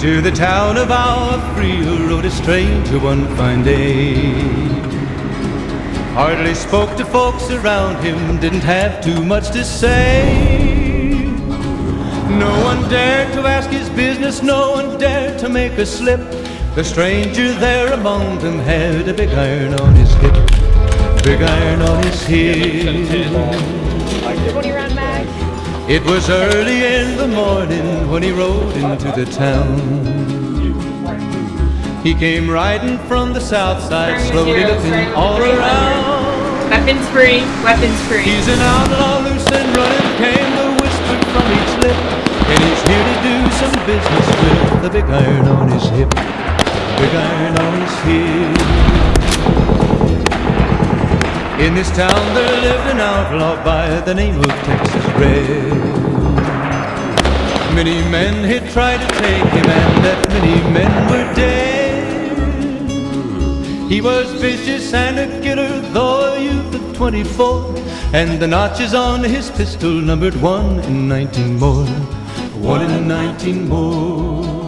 To the town of our free rode a stranger one fine day. Hardly spoke to folks around him, didn't have too much to say. No one dared to ask his business, no one dared to make a slip. The stranger there among them had a big iron on his hip, big iron on his hip. 20-round mag. It was early in the morning when he rode into the town. He came riding from the south side, slowly looking all around. Weapons free, weapons free. He's an outlaw, loose and running, came the whisper from each lip. And he's here to do some business with the big iron on his hip, big iron on his hip. In this town there lived an outlaw by the name of Texas Red. Many men had tried to take him, and that many men were dead. He was vicious and a killer, though a youth of 24, and the notches on his pistol numbered 1 in 19 more, 1 in 19 more.